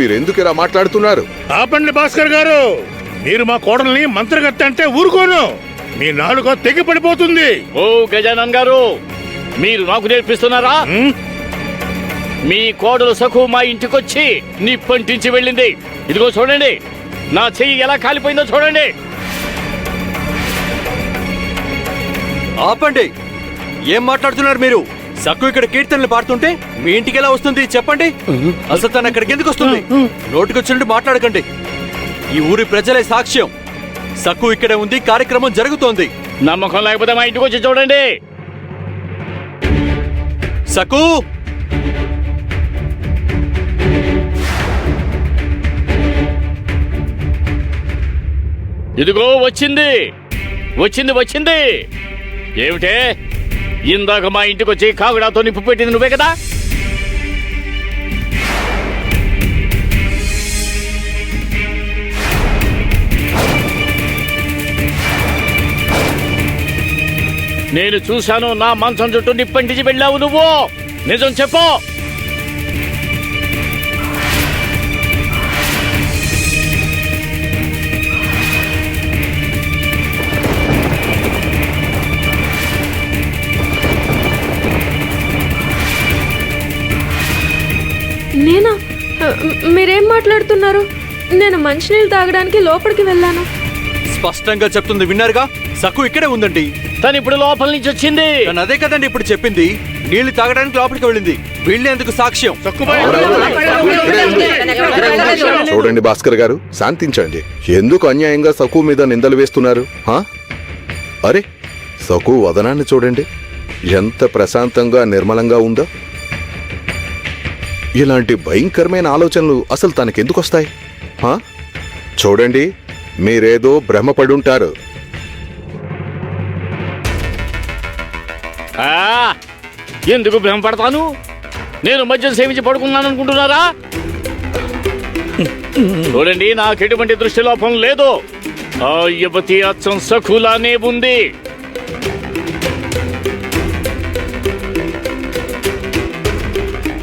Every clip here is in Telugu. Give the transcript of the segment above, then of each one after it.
మీరెందుకు ఇలా మాట్లాడుతున్నారు? ఆపండి భాస్కర్ గారు, మీరు మా కోడల్ని మంత్రగత్తె అంటే ఊరుకోను. మీ నాలుక తెగి పడిపోతుంది. ఓ గజానన్ గారు, మీరు నాకు నేర్పిస్తున్నారా? మీ కోడలు సఖు మా ఇంటికొచ్చి నిప్పంటించి వెళ్ళింది. ఇదిగో చూడండి, నా చెయ్యి ఎలా కాలిపోయిందో చూడండి. ఆపండి, ఏం మాట్లాడుతున్నారు మీరు? సక్కు ఇక్కడ కీర్తనలు పాడుతుంటే మీ ఇంటికి ఎలా వస్తుంది చెప్పండి? అసలు తను అక్కడికి ఎందుకు వస్తుంది? నోటికొచ్చినట్టు మాట్లాడకండి. ఈ ఊరి ప్రజలే సాక్ష్యం. సక్కు ఇక్కడే ఉంది, కార్యక్రమం జరుగుతోంది. నమ్మకం లేకపోతే మా ఇంటికి వచ్చి చూడండి. సక్కు, ఇదిగో వచ్చింది వచ్చింది వచ్చింది. ఏమిటే, ఇందాక మా ఇంటికి వచ్చి కాగుడాతో నిప్పు పెట్టింది నువ్వే కదా? నేను చూశాను, నా మంచం చుట్టూ నిప్పంటించి వెళ్ళావు నువ్వు. నిజం చెప్పు. నేనా? మీరేం మాట్లాడుతున్నారు? నేను మంచినీళ్ళు తాగడానికి లోపలికి వెళ్ళాను. స్పష్టంగా చెప్తుంది విన్నారుగా, సక్కు ఇక్కడే ఉందండి. తను ఇప్పుడు లోపల నుంచి వచ్చింది. తను అదే కదండి ఇప్పుడు చెప్పింది. నీళ్లు తాగడానికి లోపలికి వెళ్ళింది. వీళ్ళేందుకు సాక్ష్యం? చూడండి భాస్కర్ గారు, శాంతించండి. ఎందుకు అన్యాయంగా సకు మీద నిందలు వేస్తున్నారు? అరే, సకు వదనాన్ని చూడండి, ఎంత ప్రశాంతంగా నిర్మలంగా ఉందో. ఇలాంటి భయంకరమైన ఆలోచనలు అసలు తనకెందుకు వస్తాయి? చూడండి, మీరేదో భ్రమపడుంటారు. ఎందుకు భ్రమపడతాను? నేను మద్యం సేవించి పడుకున్నాను అనుకుంటున్నారా? చూడండి, నాకు ఎటువంటి దృష్టి లోపం లేదు. ఆ యువతి అచ్చం సఖులానే ఉంది.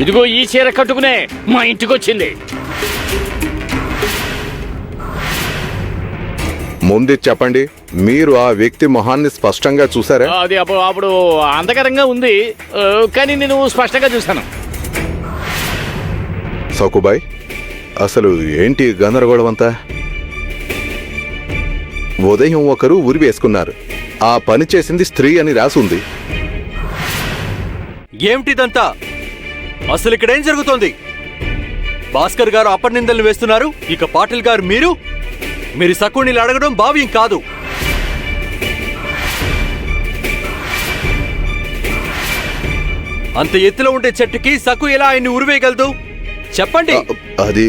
ఇదిగో ఈ చీర కట్టుకునే మా ఇంటికి వచ్చింది. ముందు చెప్పండి, మీరు ఆ వ్యక్తి మొహాన్ని స్పష్టంగా చూసారా? అది అప్పుడు అంధకరంగా ఉంది, కానీ నేను స్పష్టంగా చూశాను. సకుబాయ్, అసలు ఏంటి గందరగోళం అంతా? ఉదయం ఒకరు ఉరి వేసుకున్నారు. ఆ పని చేసింది స్త్రీ అని రాసుంది. ఏమిటిదంతా? అసలు ఇక్కడ ఏం జరుగుతోంది? భాస్కర్ గారు అపనిందలు వేస్తున్నారు. ఇక పాటిల్ గారు మీరు సక్కుని అడగడం భావ్యం కాదు. అంత ఎత్తులో ఉండే చెట్టుకి సక్కు ఎలా ఆయన్ని ఉరివేయగలదు చెప్పండి? అది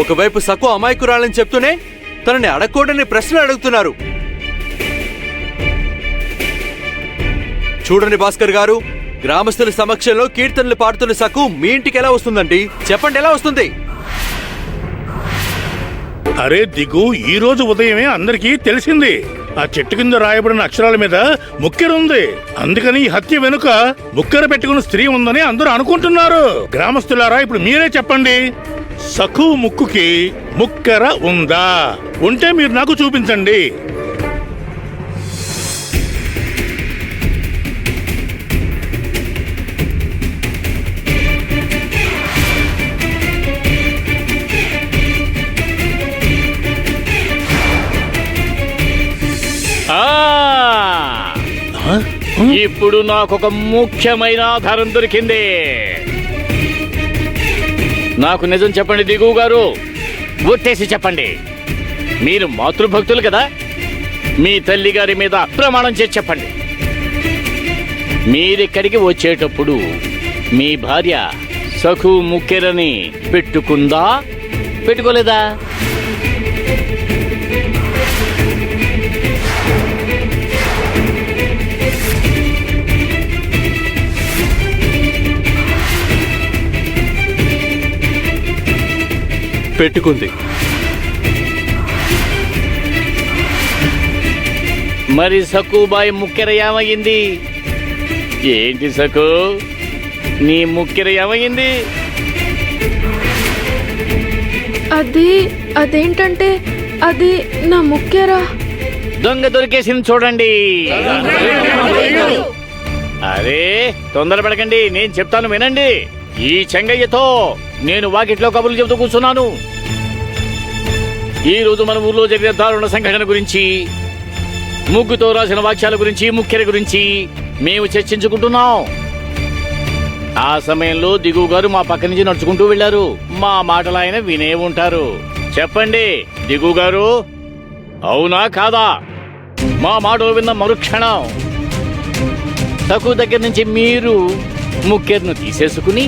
ఒకవైపు సక్కు అమాయకురాలని చెప్తూనే తనని అడగకూడని ప్రశ్నలు అడుగుతున్నారు. చూడండి భాస్కర్ గారు, గ్రామస్తుల సమక్షంలో కీర్తనలు పాడుతున్న సక్కు మీ ఇంటికి ఎలా వస్తుందండి? చెప్పండి, ఎలా వస్తుంది? అరే దిగు, ఈ రోజు ఉదయమే అందరికీ తెలిసింది. ఆ చెట్టు కింద రాయబడిన అక్షరాల మీద ముక్కెర ఉంది. అందుకని ఈ హత్య వెనుక ముక్కెర పెట్టుకున్న స్త్రీ ఉందని అందరూ అనుకుంటున్నారు. గ్రామస్తులారా, ఇప్పుడు మీరే చెప్పండి, సఖు ముక్కుకి ముక్కెర ఉందా? ఉంటే మీరు నాకు చూపించండి. ఇప్పుడు నాకొక ముఖ్యమైన ఆధారం దొరికింది. నాకు నిజం చెప్పండి దిగు గారు, ఒట్టేసి చెప్పండి. మీరు మాతృభక్తులు కదా, మీ తల్లి గారి మీద ప్రమాణం చేసి చెప్పండి. మీరిక్కడికి వచ్చేటప్పుడు మీ భార్య సఖు ముక్కెరని పెట్టుకుందా, పెట్టుకోలేదా? పెట్టుకుంది. మరి సక్కుబాయి ముక్కెర ఏమయ్యింది? ఏంటి సకు, నీ ముక్కెర ఏమయ్యింది? అదేంటంటే అది నా ముఖ్యరా. దొంగ దొరికేసింది చూడండి. అరే తొందరపడకండి, నేను చెప్తాను వినండి. ఈ చెంగయ్యతో నేను వాకిట్లో కబుర్లు చెబుతూ కూర్చున్నాను. ఈ రోజు మన ఊర్లో జరిగిన దారుణ సంఘటన గురించి, ముగ్గుతో రాసిన వాక్యాల గురించి, ముఖ్యల గురించి మేము చర్చించుకుంటున్నాం. ఆ సమయంలో దిగు గారు మా పక్క నుంచి నడుచుకుంటూ వెళ్లారు. మా మాటలు ఆయన వినే ఉంటారు. చెప్పండి దిగు గారు, అవునా కాదా? మా మాటలు విన్న మరుక్షణం తక్కువ దగ్గర నుంచి మీరు ముఖ్యను తీసేసుకుని